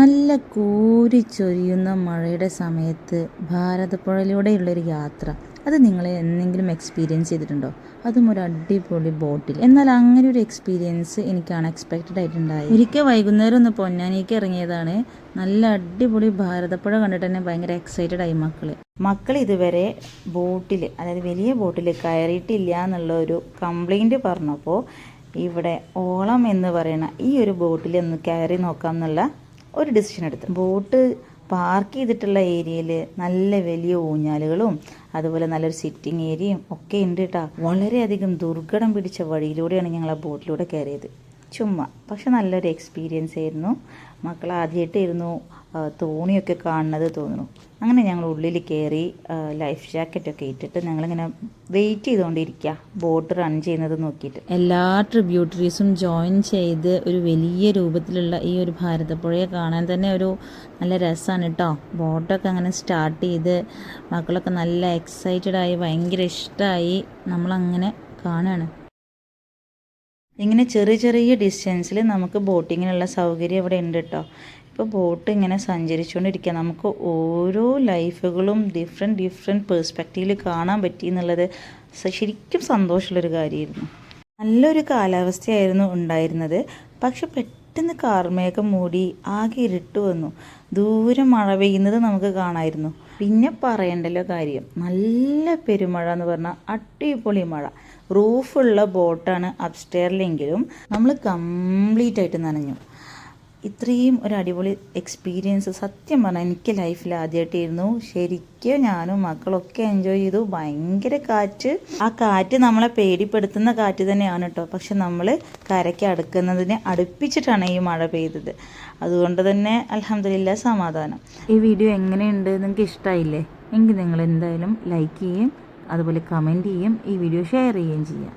നല്ല കോരിച്ചൊരിയുന്ന മഴയുടെ സമയത്ത് ഭാരതപ്പുഴയിലൂടെയുള്ളൊരു യാത്ര, അത് നിങ്ങൾ എന്തെങ്കിലും എക്സ്പീരിയൻസ് ചെയ്തിട്ടുണ്ടോ? അതും ഒരു അടിപൊളി ബോട്ടിൽ. എന്നാൽ അങ്ങനെ ഒരു എക്സ്പീരിയൻസ് എനിക്ക് അൺഎക്സ്പെക്റ്റഡ് ആയിട്ടുണ്ടായി. ഒരിക്കൽ വൈകുന്നേരം ഒന്ന് പൊന്നാനിക്ക് ഇറങ്ങിയതാണ്. നല്ല അടിപൊളി ഭാരതപ്പുഴ കണ്ടിട്ട് തന്നെ ഭയങ്കര എക്സൈറ്റഡ് ആയി മക്കൾ ഇതുവരെ ബോട്ടിൽ, അതായത് വലിയ ബോട്ടിൽ കയറിയിട്ടില്ല എന്നുള്ള ഒരു കംപ്ലൈൻറ്റ് പറഞ്ഞപ്പോൾ ഇവിടെ ഓളം എന്ന് പറയുന്ന ഈ ഒരു ബോട്ടിൽ ഒന്ന് കയറി നോക്കാം എന്നുള്ള ഒരു ഡിസിഷൻ എടുത്തു. ബോട്ട് പാർക്ക് ചെയ്തിട്ടുള്ള ഏരിയയിൽ നല്ല വലിയ ഊഞ്ഞാലുകളും അതുപോലെ നല്ലൊരു സിറ്റിംഗ് ഏരിയയും ഒക്കെ ഉണ്ട് കേട്ടോ. വളരെയധികം ദുർഘടം പിടിച്ച വഴിയിലൂടെയാണ് ഞങ്ങൾ ആ ബോട്ടിലൂടെ കയറിയത്. ചുമ്മാ പക്ഷെ നല്ലൊരു എക്സ്പീരിയൻസ് ആയിരുന്നു. മക്കൾ ആദ്യമായിട്ടായിരുന്നു തോണിയൊക്കെ കാണുന്നത് തോന്നുന്നു. അങ്ങനെ ഞങ്ങൾ ഉള്ളിൽ കയറി ലൈഫ് ജാക്കറ്റൊക്കെ ഇട്ടിട്ട് ഞങ്ങളിങ്ങനെ വെയിറ്റ് ചെയ്തുകൊണ്ടിരിക്കുക ബോട്ട് റൺ ചെയ്യുന്നത് നോക്കിയിട്ട്. എല്ലാ ട്രിബ്യൂട്ടറീസും ജോയിൻ ചെയ്ത് ഒരു വലിയ രൂപത്തിലുള്ള ഈ ഒരു ഭാരതപ്പുഴയെ കാണാൻ തന്നെ ഒരു നല്ല രസമാണ് കേട്ടോ. ബോട്ടൊക്കെ അങ്ങനെ സ്റ്റാർട്ട് ചെയ്ത് മക്കളൊക്കെ നല്ല എക്സൈറ്റഡ് ആയി, ഭയങ്കര ഇഷ്ടമായി. നമ്മളങ്ങനെ കാണുകയാണ്. ഇങ്ങനെ ചെറിയ ചെറിയ ഡിസ്റ്റൻസിൽ നമുക്ക് ബോട്ടിങ്ങിനുള്ള സൗകര്യം ഇവിടെ ഉണ്ട് കേട്ടോ. ഇപ്പോൾ ബോട്ട് ഇങ്ങനെ സഞ്ചരിച്ചുകൊണ്ടിരിക്കുക. നമുക്ക് ഓരോ ലൈഫുകളും ഡിഫറെൻറ്റ് പേഴ്സ്പെക്റ്റീവിൽ കാണാൻ പറ്റി എന്നുള്ളത് ശരിക്കും സന്തോഷമുള്ളൊരു കാര്യമായിരുന്നു. നല്ലൊരു കാലാവസ്ഥയായിരുന്നു ഉണ്ടായിരുന്നത്. പക്ഷെ പെട്ടെന്ന് കാർമേഘം മൂടി ആകെ ഇരുട്ട് വന്നു. ദൂരെ മഴ പെയ്യുന്നത് നമുക്ക് കാണാമായിരുന്നു. പിന്നെ പറയണ്ടല്ലോ കാര്യം, നല്ല പെരുമഴ എന്ന് പറഞ്ഞാൽ അടിപൊളി മഴ. റൂഫുള്ള ബോട്ടാണ് അപ്സ്റ്റെയറിലെങ്കിലും നമ്മൾ കംപ്ലീറ്റ് ആയിട്ട് നനഞ്ഞു. ഇത്രയും ഒരു അടിപൊളി എക്സ്പീരിയൻസ് സത്യം പറഞ്ഞാൽ എനിക്ക് ലൈഫിൽ ആദ്യമായിട്ടായിരുന്നു. ശരിക്കും ഞാനും മക്കളൊക്കെ എൻജോയ് ചെയ്തു. ഭയങ്കര കാറ്റ്. ആ കാറ്റ് നമ്മളെ പേടിപ്പെടുത്തുന്ന കാറ്റ് തന്നെയാണ് കേട്ടോ. പക്ഷെ നമ്മൾ കരയ്ക്ക് അടുക്കുന്നതിനെ അടുപ്പിച്ചിട്ടാണ് ഈ മഴ പെയ്തത്. അതുകൊണ്ട് തന്നെ അൽഹംദുലില്ലാ സമാധാനം. ഈ വീഡിയോ എങ്ങനെയുണ്ട്, നിങ്ങൾക്ക് ഇഷ്ടമായില്ലേ? എങ്കിൽ നിങ്ങൾ എന്തായാലും ലൈക്ക് ചെയ്യും, അതുപോലെ കമൻറ്റ് ചെയ്യും, ഈ വീഡിയോ ഷെയർ ചെയ്യുകയും ചെയ്യാം.